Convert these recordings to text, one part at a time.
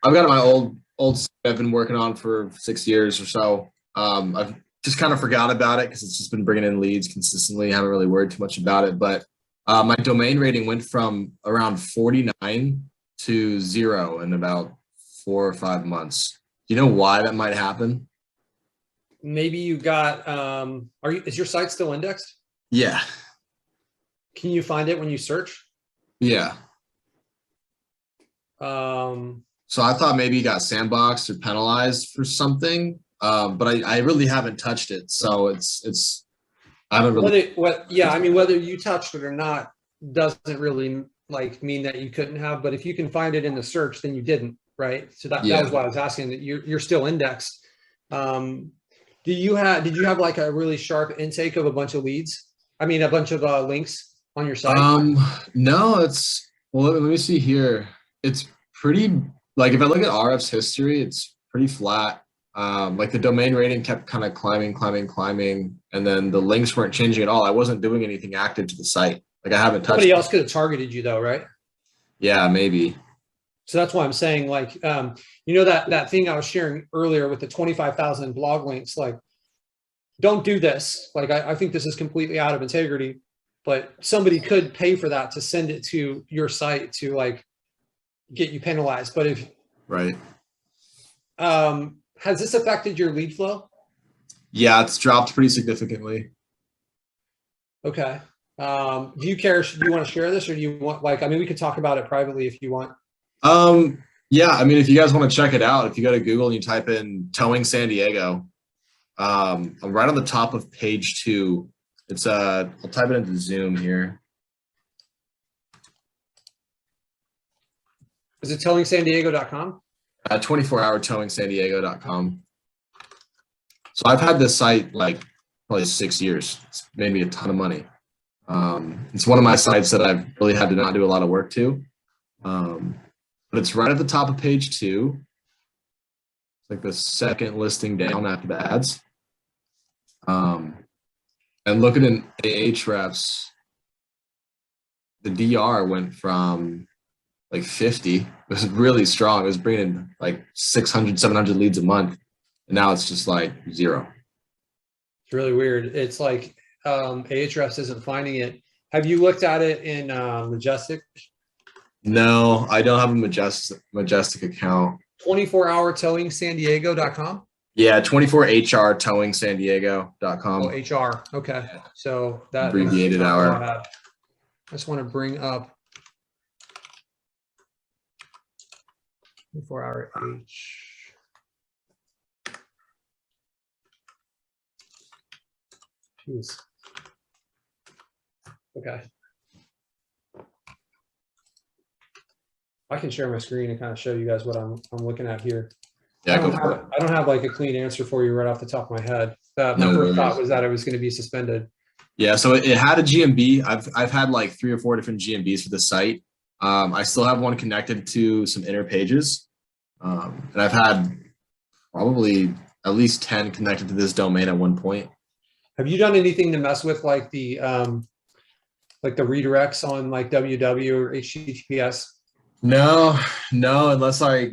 I've got my old site I've been working on for 6 years or so. I've just kind of forgot about it because it's just been bringing in leads consistently. I haven't really worried too much about it, but my domain rating went from around 49 to 0 in about 4 or 5 months. Do you know why that might happen? Maybe you got, is your site still indexed? Yeah. Can you find it when you search? Yeah. Um, So I thought maybe you got sandboxed or penalized for something, but I really haven't touched it. So I haven't really. yeah, I mean, whether you touched it or not doesn't really like mean that you couldn't have, but if you can find it in the search, then you didn't, right? So that Yeah. was why I was asking that you're still indexed. Did you have like a really sharp intake of a bunch of leads? I mean, a bunch of links on your site? No, well, let me see here. It's pretty, like if I look at RF's history, it's pretty flat. Like the domain rating kept kind of climbing, and then the links weren't changing at all. I wasn't doing anything active to the site. Like I haven't touched Somebody it. else could have targeted you though, right? Yeah, maybe. So that's why I'm saying, like, you know, that thing I was sharing earlier with the 25,000 blog links, like, don't do this. Like, I think this is completely out of integrity, but somebody could pay for that to send it to your site to like get you penalized. But if, Right. has this affected your lead flow? Yeah, it's dropped pretty significantly. Okay. Do you care? Do you want to share this, or do you want, like, I mean, we could talk about it privately if you want. Yeah, I mean, if you guys want to check it out, if you go to Google and you type in towing San Diego, I'm right on the top of page 2. It's I'll type it into Zoom here. Is it towingsandiego.com? 24hourtowingsandiego.com. So I've had this site like probably 6 years. It's made me a ton of money. It's one of my sites that I've really had to not do a lot of work to. But it's right at the top of page 2. It's like the second listing down after the ads. And looking in Ahrefs, the DR went from like 50. It was really strong. It was bringing like 600, 700 leads a month. And now it's just like 0. It's really weird. It's like Ahrefs isn't finding it. Have you looked at it in Majestic? No, I don't have a Majestic account. 24hourtowingsandiego.com? Yeah, 24hrtowingsandiego.com. Oh, HR. Okay. So that Abbreviated hour. I just want to bring up 24-hour H. Jeez. Okay. I can share my screen and kind of show you guys what I'm looking at here. Yeah, I don't have like a clean answer for you right off the top of my head. My first thought was that it was going to be suspended. Yeah, so it had a GMB. I've had like 3 or 4 different GMBs for the site. I still have one connected to some inner pages. And I've had probably at least 10 connected to this domain at one point. Have you done anything to mess with like the redirects on like www or HTTPS? No, unless I,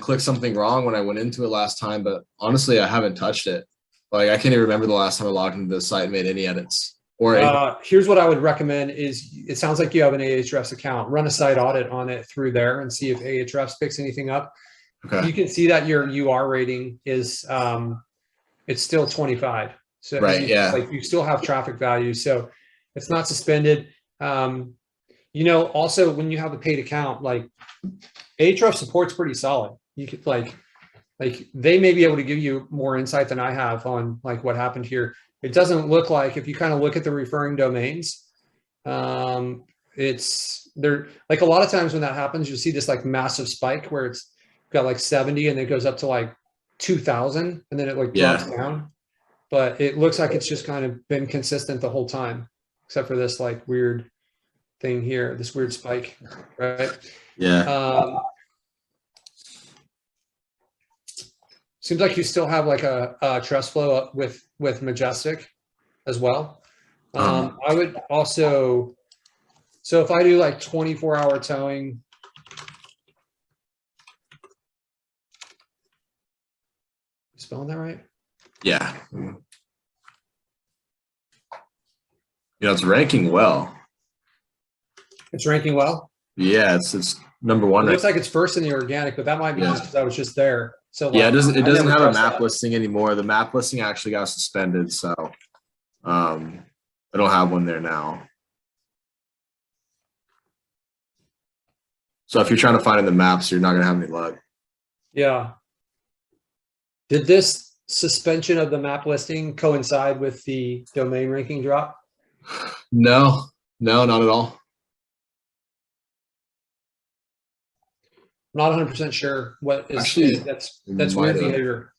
click something wrong when I went into it last time. But honestly, I haven't touched it. Like I can't even remember the last time I logged into the site and made any edits. Here's what I would recommend is, it sounds like you have an Ahrefs account. Run a site audit on it through there and see if Ahrefs picks anything up. Okay. You can see that your UR rating is it's still 25. So right, yeah. Like you still have traffic value. So it's not suspended. Also when you have a paid account, like Ahrefs support's pretty solid. You could like they may be able to give you more insight than I have on like what happened here. It doesn't look like, if you kind of look at the referring domains, it's there. Like a lot of times when that happens, you'll see this like massive spike where it's got like 70 and it goes up to like 2,000 and then it like drops down. But it looks like it's just kind of been consistent the whole time, except for this like weird thing here, this weird spike, right? Yeah. Seems like you still have like a trust flow up with Majestic as well. I would also, so if I do like 24-hour towing spelling that right? Yeah. It's ranking well. It's ranking well. Yeah, it's number one. It looks like it's first in the organic, but that might be just because I was just there. So yeah, like, it doesn't have a map that. listing anymore. The map listing actually got suspended, so I don't have one there now. So if you're trying to find in the maps, you're not gonna have any luck. Yeah. Did this suspension of the map listing coincide with the domain ranking drop? No, not at all. Not 100% sure what is Actually, that's weird behavior.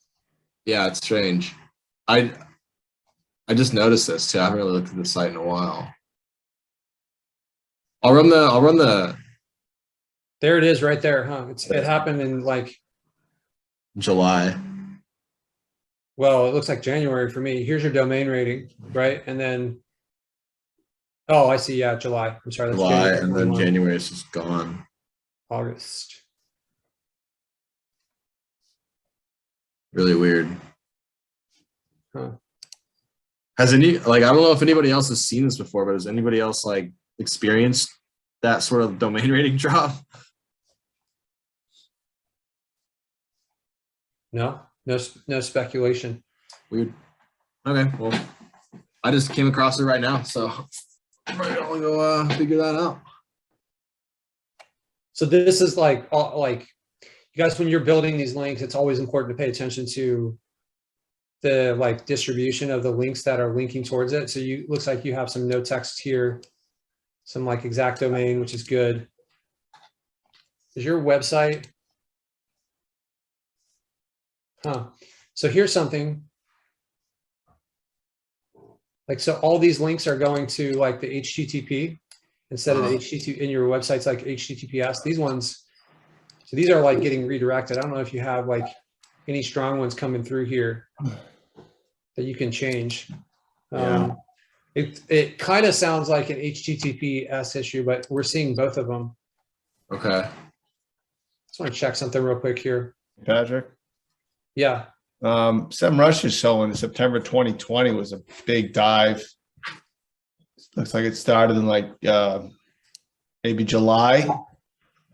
Yeah, it's strange. I just noticed this too. I haven't really looked at the site in a while. I'll run the There it is right there, huh? It happened in like July. Well, it looks like January for me. Here's your domain rating, right? And then oh, I see. Yeah, July. I'm sorry, that's July, January. and then January is just gone. August. Really weird. Huh. Has I don't know if anybody else has seen this before, but has anybody else like experienced that sort of domain rating drop? No speculation. Weird. Okay, well, I just came across it right now, so I'm probably gonna go figure that out. So this is like you guys, when you're building these links, it's always important to pay attention to the distribution of the links that are linking towards it. So looks like you have some no text here, some exact domain, which is good. Is your website? Huh. So here's something. So all these links are going to the HTTP instead of the HTTP in your websites like HTTPS. These ones, so these are getting redirected. I don't know if you have any strong ones coming through here that you can change. Yeah. It kind of sounds like an HTTPS issue, but we're seeing both of them. Okay. Just want to check something real quick here. Patrick? Yeah. SEMrush is showing September 2020 was a big dive. Looks like it started in maybe July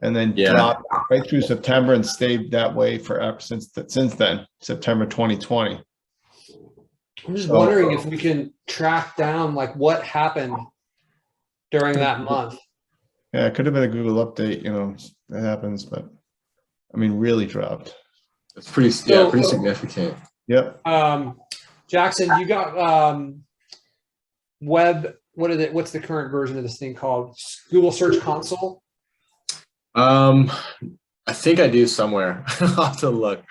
and then dropped right through September and stayed that way forever since then, September 2020. I'm just wondering if we can track down what happened during that month. Yeah, it could have been a Google update, that happens, but I mean, really dropped. It's pretty significant. Yep. Jackson, you got web. What's the current version of this thing called? Google Search Console? I think I do somewhere. I'll have to look.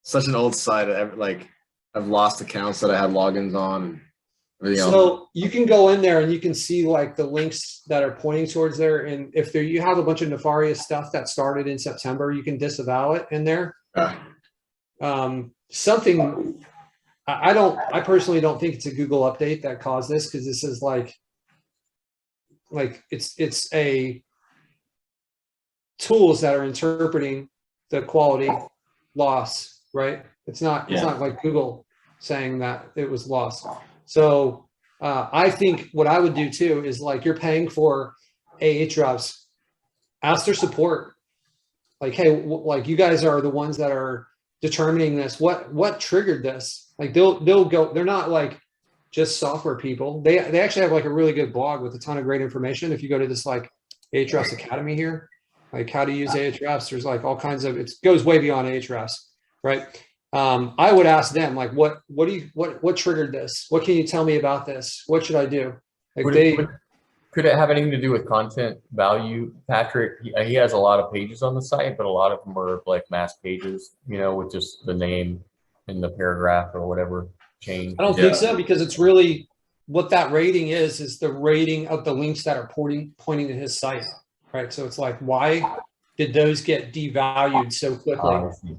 Such an old site. I've lost accounts that I had logins on and everything else. So you can go in there and you can see the links that are pointing towards there. And if you have a bunch of nefarious stuff that started in September, you can disavow it in there. Something I personally don't think it's a Google update that caused this, because this is it's a tools that are interpreting the quality loss, right? It's not like Google saying that it was lost. So I think what I would do too is you're paying for Ahrefs, ask their support. Hey, you guys are the ones that are determining this. What triggered this? They'll go. They're not just software people. They actually have a really good blog with a ton of great information. If you go to this Ahrefs Academy here, how to use Ahrefs, there's all kinds of. It goes way beyond Ahrefs, right? I would ask them what triggered this? What can you tell me about this? What should I do? Could it have anything to do with content value, Patrick? He has a lot of pages on the site, but a lot of them are mass pages, with just the name in the paragraph or whatever change. I don't think so, because it's really what that rating is the rating of the links that are pointing to his site, right? So it's why did those get devalued so quickly?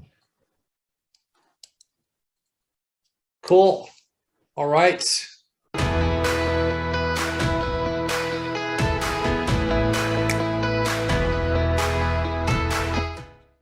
Cool. All right.